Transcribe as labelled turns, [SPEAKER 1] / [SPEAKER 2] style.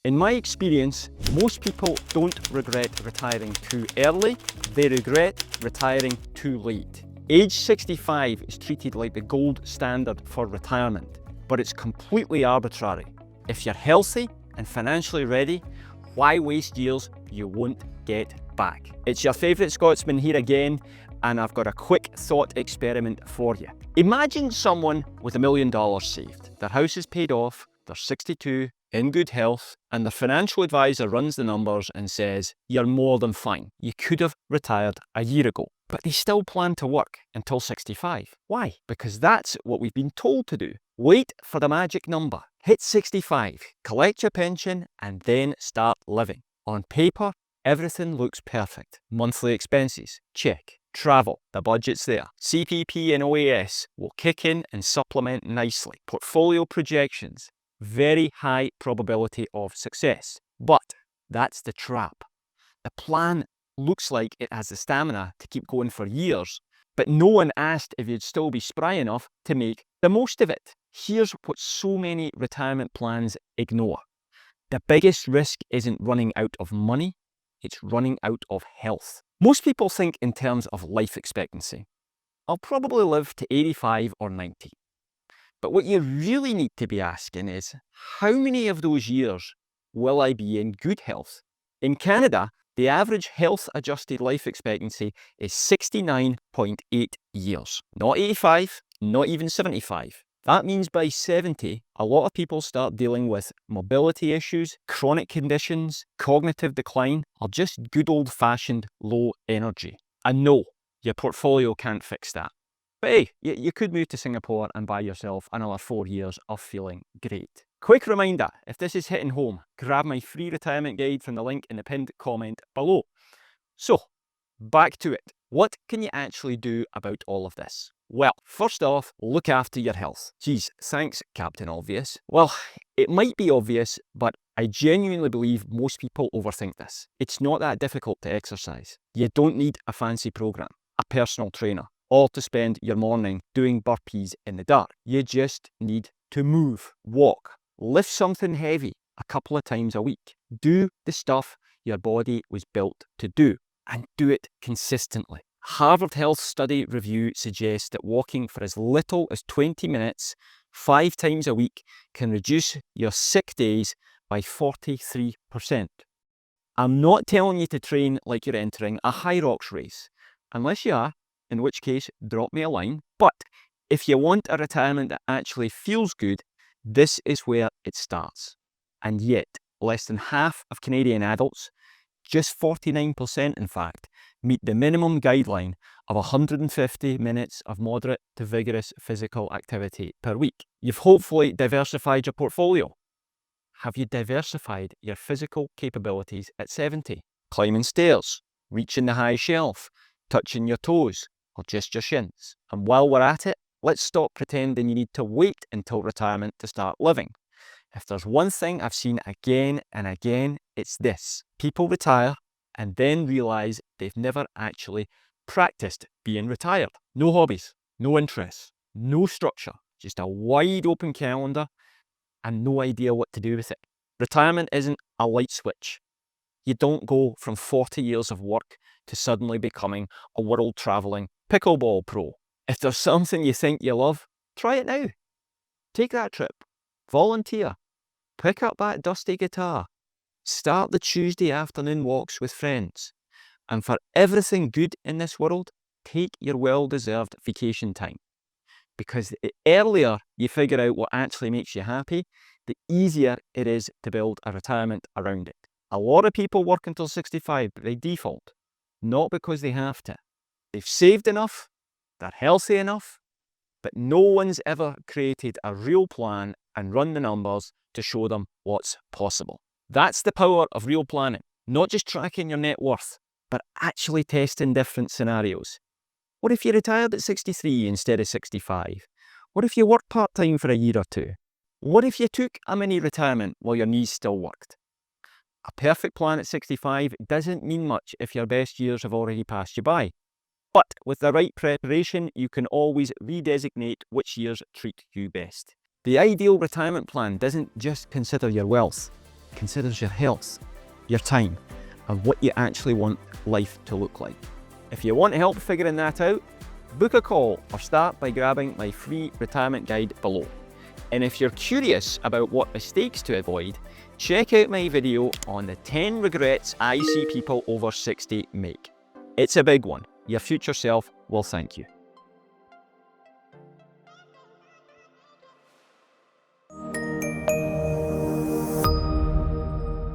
[SPEAKER 1] In my experience, most people don't regret retiring too early, they regret retiring too late. Age 65 is treated like the gold standard for retirement, but it's completely arbitrary. If you're healthy and financially ready, why waste years you won't get back? It's your favourite Scotsman here again, and I've got a quick thought experiment for you. Imagine someone with $1 million saved. Their house is paid off, they're 62, in good health, and their financial advisor runs the numbers and says, you're more than fine. You could have retired a year ago. But they still plan to work until 65. Why? Because that's what we've been told to do. Wait for the magic number. Hit 65, collect your pension, and then start living. On paper, everything looks perfect. Monthly expenses, check. Travel, the budget's there. CPP and OAS will kick in and supplement nicely. Portfolio projections, very high probability of success. But that's the trap. The plan looks like it has the stamina to keep going for years, but no one asked if you'd still be spry enough to make the most of it. Here's what so many retirement plans ignore. The biggest risk isn't running out of money, it's running out of health. Most people think in terms of life expectancy. I'll probably live to 85 or 90. But what you really need to be asking is, how many of those years will I be in good health? In Canada, the average health-adjusted life expectancy is 69.8 years. Not 85, not even 75. That means by 70, a lot of people start dealing with mobility issues, chronic conditions, cognitive decline, or just good old-fashioned low energy. And no, your portfolio can't fix that. But hey, you could move to Singapore and buy yourself another 4 years of feeling great. Quick reminder, if this is hitting home, grab my free retirement guide from the link in the pinned comment below. So, back to it. What can you actually do about all of this? Well, first off, look after your health. Geez, thanks, Captain Obvious. Well, it might be obvious, but I genuinely believe most people overthink this. It's not that difficult to exercise. You don't need a fancy program, a personal trainer, or to spend your morning doing burpees in the dark. You just need to move, walk, lift something heavy a couple of times a week. Do the stuff your body was built to do, and do it consistently. Harvard Health Study Review suggests that walking for as little as 20 minutes 5 times a week can reduce your sick days by 43%. I'm not telling you to train like you're entering a high rocks race, unless you are, in which case drop me a line. But if you want a retirement that actually feels good, this is where it starts. And yet, less than half of Canadian adults, just 49% in fact, meet the minimum guideline of 150 minutes of moderate to vigorous physical activity per week. You've hopefully diversified your portfolio. Have you diversified your physical capabilities at 70? Climbing stairs, reaching the high shelf, touching your toes, or just your shins? And while we're at it, let's stop pretending you need to wait until retirement to start living. If there's one thing I've seen again and again, it's this. People retire and then realise they've never actually practiced being retired. No hobbies, no interests, no structure, just a wide open calendar and no idea what to do with it. Retirement isn't a light switch. You don't go from 40 years of work to suddenly becoming a world travelling pickleball pro. If there's something you think you love, try it now. Take that trip. Volunteer. Pick up that dusty guitar. Start the Tuesday afternoon walks with friends. And for everything good in this world, take your well-deserved vacation time. Because the earlier you figure out what actually makes you happy, the easier it is to build a retirement around it. A lot of people work until 65 by default, not because they have to. They've saved enough, they're healthy enough, but no one's ever created a real plan and run the numbers to show them what's possible. That's the power of real planning. Not just tracking your net worth, but actually testing different scenarios. What if you retired at 63 instead of 65? What if you worked part-time for a year or two? What if you took a mini retirement while your knees still worked? A perfect plan at 65 doesn't mean much if your best years have already passed you by. But with the right preparation, you can always redesignate which years treat you best. The ideal retirement plan doesn't just consider your wealth, considers your health, your time, and what you actually want life to look like. If you want help figuring that out, book a call or start by grabbing my free retirement guide below. And if you're curious about what mistakes to avoid, check out my video on the 10 regrets I see people over 60 make. It's a big one. Your future self will thank you.